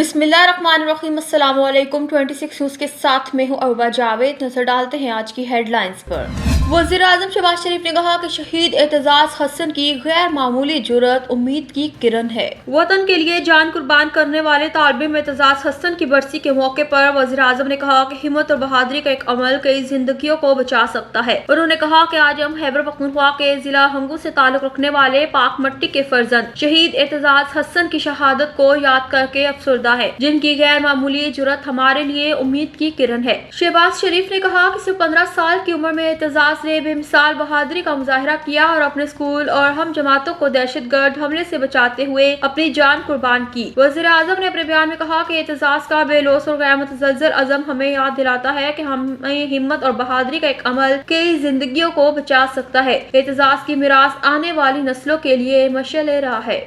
बिस्मिल्लाहिर्रहमानिर्रहीम। अस्सलाम वालेकुम। 26 न्यूज़ के साथ में हूँ अरबा जावेद। नजर डालते हैं आज की हेडलाइंस पर। वज़ीर-ए-आज़म शहबाज शरीफ ने कहा कि शहीद एतजाज हसन की गैर मामूली जुर्रत उम्मीद की किरण है। वतन के लिए जान कुर्बान करने वाले तालिब एतजाज हसन की बरसी के मौके पर वज़ीर-ए-आज़म ने कहा कि हिम्मत और बहादुरी का एक अमल कई जिंदगियों को बचा सकता है। उन्होंने कहा कि आज हम खैबर पख्तूनख्वा के जिला हंगू से ताल्लुक रखने वाले पाक मट्टी के फर्जंद शहीद एतजाज हसन की शहादत को याद करके अफसरदा है, जिनकी गैर मामूली जुर्रत हमारे लिए उम्मीद की किरण है। शहबाज शरीफ ने कहा कि सिर्फ 15 साल की उम्र में एतजाज ने बेमिसाल बहादुरी का मुजाहरा किया और अपने स्कूल और हम जमातों को दहशतगर्द हमले से बचाते हुए अपनी जान कुर्बान की। वज़ीर-ए-आज़म ने अपने बयान में कहा कि एतजाज का बेलौस और गैर मुतज़लज़ल अज़म हमें याद दिलाता है कि हमें हिम्मत और बहादुरी का एक अमल कई जिंदगियों को बचा सकता है। एतजाज की मिरास आने वाली नस्लों के लिए मशाल राह है।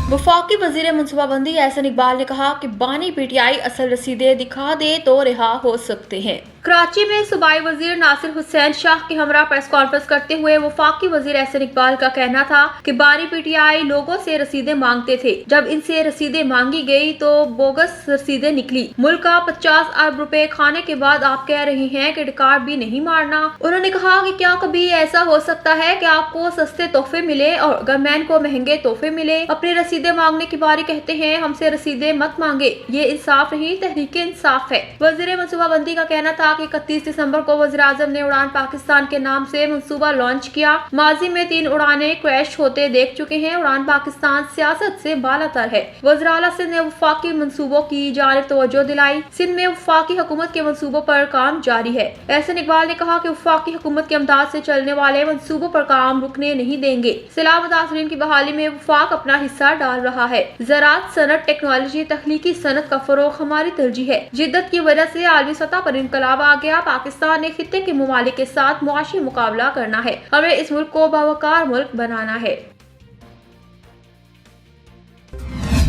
वफाकी वजीर मनसूबाबंदी एहसन इकबाल ने कहा कि बानी पीटीआई असल रसीदें दिखा दे तो रिहा हो सकते हैं। कराची में सूबाई वजीर नासिर हुसैन शाह की हमरा प्रेस कॉन्फ्रेंस करते हुए वफाकी वजीर एहसन इकबाल का कहना था कि बानी पीटीआई लोगों से रसीदें मांगते थे। जब इनसे रसीदें मांगी गई तो बोगस रसीदें निकली। मुल्क का 50 अरब रुपए खाने के बाद आप कह रही हैं कि रिकॉर्ड भी नहीं मारना। उन्होंने कहा कि क्या कभी ऐसा हो सकता है कि आपको सस्ते तोहफे मिले और गवर्नमेंट को महंगे तोहफे मिले। अपनी रसीदें मांगने की बारी कहते हैं, हमसे रसीदें मत मांगे। ये इंसाफ नहीं, तहरीक इंसाफ है। वजीर मनसूबाबंदी का कहना था कि 31 दिसंबर को वज़ीर-ए-आज़म ने उड़ान पाकिस्तान के नाम से मंसूबा लॉन्च किया। माजी में 3 उड़ानें क्रैश होते देख चुके हैं। उड़ान पाकिस्तान सियासत से बालातर है। वज़ीर आला सिंध ने वफाकी मंसूबों की जानिब तवज्जो दिलाई। सिंध में वफाकी हुकूमत के मंसूबों पर काम जारी है। एहसन इकबाल ने कहा कि वफाकी हुकूमत की अमदाद से चलने वाले मंसूबों पर काम रुकने नहीं देंगे। सैलाब मुतासरीन की बहाली में वफाक अपना हिस्सा डाल रहा है। ज़राअत, सनत, टेक्नोलॉजी, तख्लीकी सनत का फरोग हमारी तरजीह है। जिद्दत की वजह से आलमी सतह पर इनकलाब आ गया। पाकिस्तान ने खित्ते के ममालिक के साथ मुआशी मुकाबला करना है। हमें इस मुल्क को बावकार मुल्क बनाना है।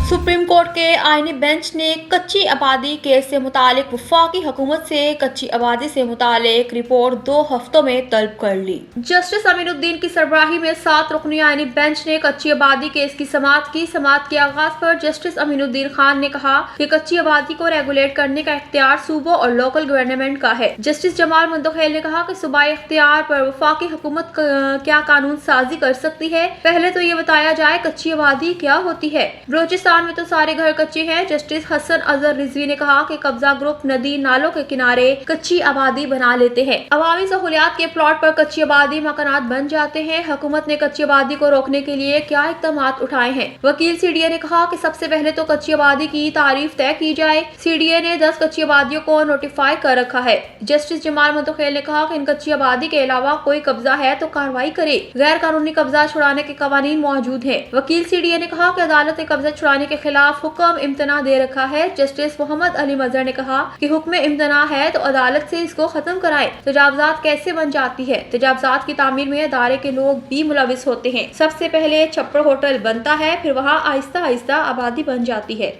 सुप्रीम कोर्ट के आईनी बेंच ने कच्ची आबादी केस से मुतालिक वफाकी हुकूमत से कच्ची आबादी से मुतालिक रिपोर्ट 2 हफ्तों में तलब कर ली। जस्टिस अमीनुद्दीन की सरबराही में 7 रुकनी आईनी बेंच ने कच्ची आबादी केस की समाअत की। समाअत के आगाज पर जस्टिस अमीनुद्दीन खान ने कहा कि कच्ची आबादी को रेगुलेट करने का इख्तियार सूबों और लोकल गवर्नमेंट का है। जस्टिस जमाल मुंतखिल ने कहा कि सूबाई इख्तियार पर वफाकी हुकूमत क्या कानून साजी कर सकती है। पहले तो ये बताया जाए कच्ची आबादी क्या होती है। बलोचिस्तान में तो सारे घर कच्चे हैं। जस्टिस हसन अजहर रिजवी ने कहा कि कब्जा ग्रुप नदी नालों के किनारे कच्ची आबादी बना लेते हैं। अवामी सहूलियात के प्लॉट पर कच्ची आबादी मकानात बन जाते हैं। हुकूमत ने कच्ची आबादी को रोकने के लिए क्या इकदाम उठाए हैं। वकील सीडीए ने कहा कि सबसे पहले तो कच्ची आबादी की तारीफ तय की जाए। सीडीए ने 10 कच्ची आबादियों को नोटिफाई कर रखा है। जस्टिस जमाल मुंतखिल ने कहा कि इन कच्ची आबादी के अलावा कोई कब्जा है तो कार्रवाई करे। गैर कानूनी कब्जा छुड़ाने के कवानीन मौजूद हैं। वकील सीडीए ने कहा कि अदालत ने कब्जा छुड़ाने के खिलाफ हुक्म इम्तना दे रखा है। जस्टिस मोहम्मद अली मजहर ने कहा कि हुक्म इम्तना है तो अदालत से इसको खत्म कराएं। तजावजात कैसे बन जाती है? तजावजात की तामीर में अदारे के लोग भी मुलविस होते हैं। सबसे पहले छप्पर होटल बनता है, फिर वहाँ आहिस्ता आहिस्ता आबादी बन जाती है।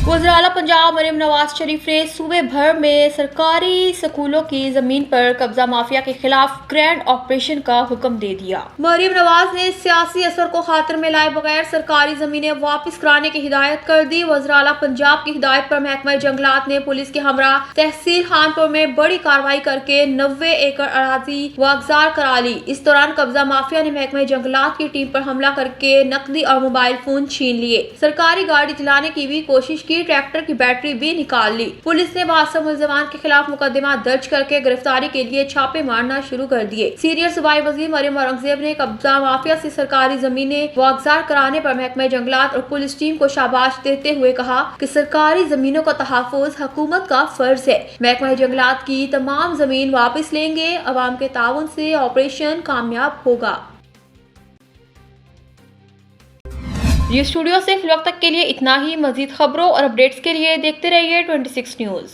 वज़ीर आला पंजाब मरियम नवाज शरीफ ने सूबे भर में सरकारी स्कूलों की जमीन पर कब्जा माफिया के खिलाफ ग्रैंड ऑपरेशन का हुक्म दे दिया। मरियम नवाज ने सियासी असर को खातिर में लाए बगैर सरकारी जमीनें वापस कराने की हिदायत कर दी। वज़ीर आला पंजाब की हिदायत पर महकमा जंगलात ने पुलिस के हमरा तहसील खानपुर में बड़ी कार्रवाई करके 90 एकड़ अराजी वागजार करा ली। इस दौरान कब्जा माफिया ने महकमा जंगलात की टीम पर हमला करके नकदी और मोबाइल फोन छीन लिए। सरकारी गाड़ी चलाने की भी कोशिश की। ट्रैक्टर की बैटरी भी निकाल ली। पुलिस ने बासम मुलजमान के खिलाफ मुकदमा दर्ज करके गिरफ्तारी के लिए छापे मारना शुरू कर दिए। सीनियर सूबाई वजीर मरियम औरंगजेब ने कब्जा माफिया से सरकारी जमीनें वागजार कराने पर महकमा जंगलात और पुलिस टीम को शाबाश देते हुए कहा कि सरकारी जमीनों का तहफ़्फ़ुज़ हुकूमत का फर्ज है। महकमा जंगलात की तमाम जमीन वापस लेंगे। अवाम के ताउन से ऑपरेशन कामयाब होगा। ये स्टूडियो से फिल वक्त तक के लिए इतना ही। मजीद खबरों और अपडेट्स के लिए देखते रहिए 26 न्यूज़।